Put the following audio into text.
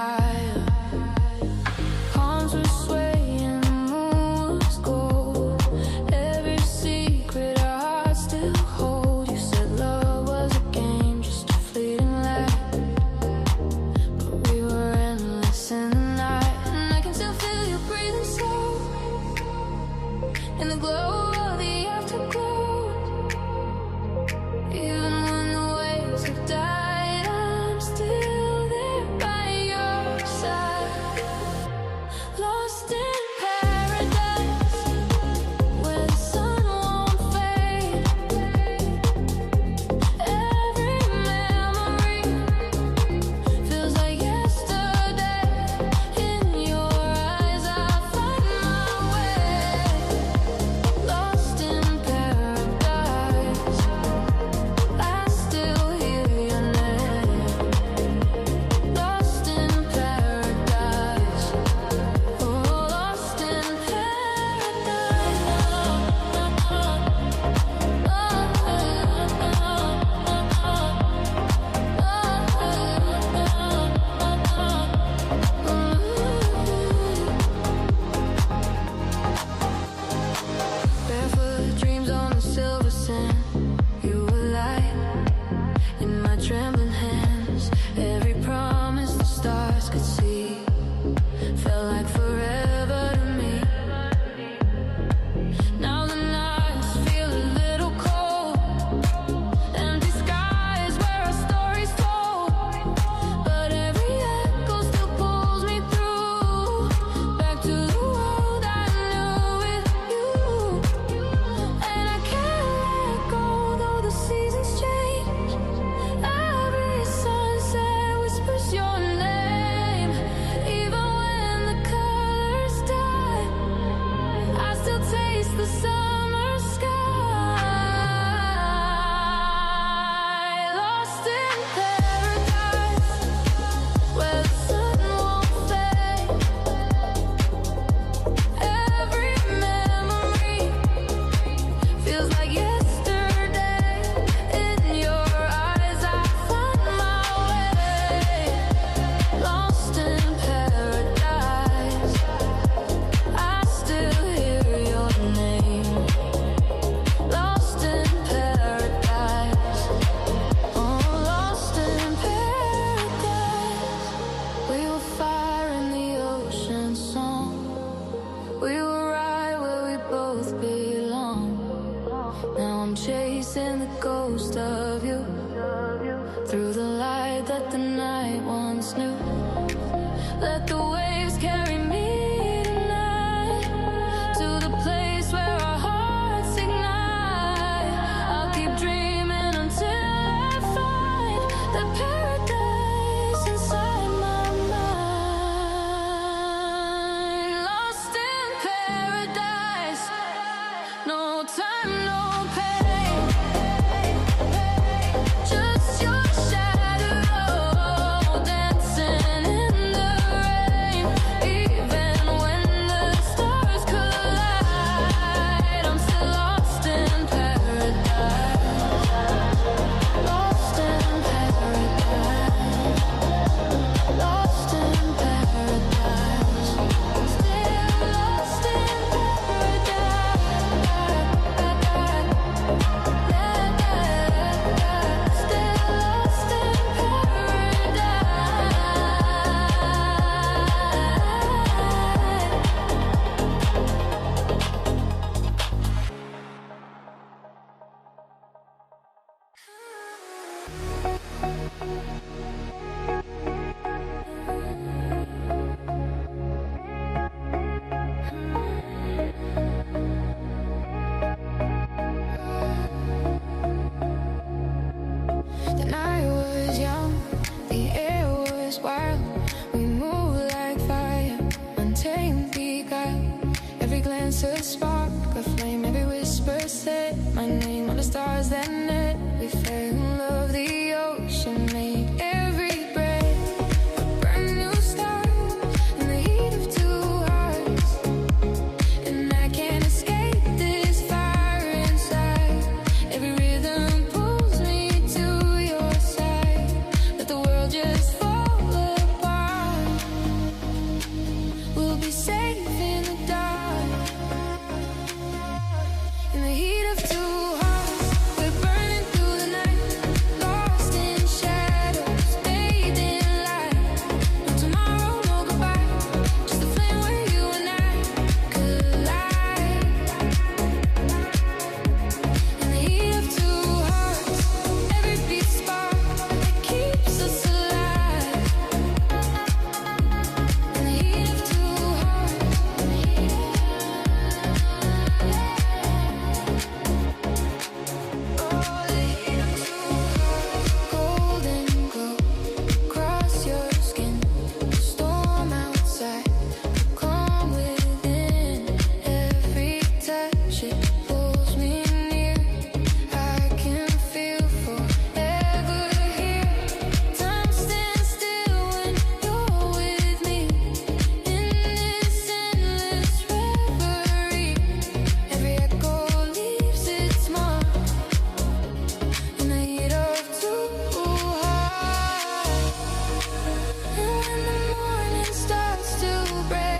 higher. Palms were swaying, the moon was gold. Every secret our hearts still hold. You said love was a game, just a fleeting light. But we were endless in the night. And I can still feel you breathing slow in the glow of the afterglow. Even when the waves have died, I'm still there by your side. Lost in paradise, where the sun won't fade. Every memory feels like yesterday. In your eyes I find my way. Lost in paradise, I still hear your name. Lost in paradise, oh, lost in barefoot dreams on the silver sand. You were light in my trembling hands. Every promise the stars could see felt like forever to me. Now the nights feel a little cold. Empty skies where our stories told. But every echo still pulls me through, back to the world I knew with you. And I can't let go, though the seasons change. Every sunset whispers your name. Even when the colors die, I still taste the summer sky. Lost in paradise, where the sun won't fade. Every memory feels like yesterday. In your eyes I find my way. Lost in paradise, I still hear your name. Lost in paradise, oh, lost in paradise. We were fire in the ocean song. We were right where we both belong. Now I'm chasing the ghost of you through the light that the night once knew. Let the waves carry me tonight to the place where our hearts ignite. I'll keep dreaming until I find the paradise inside my mind. Lost in paradise, no time, no pain. Just your shadow dancing in the rain. Even when the stars collide, I'm still lost in paradise. Lost in paradise. Lost in paradise. Still lost in paradise. Still lost in The night was young, the air was wild. We moved like fire, untamed beguile. Every glance a spark.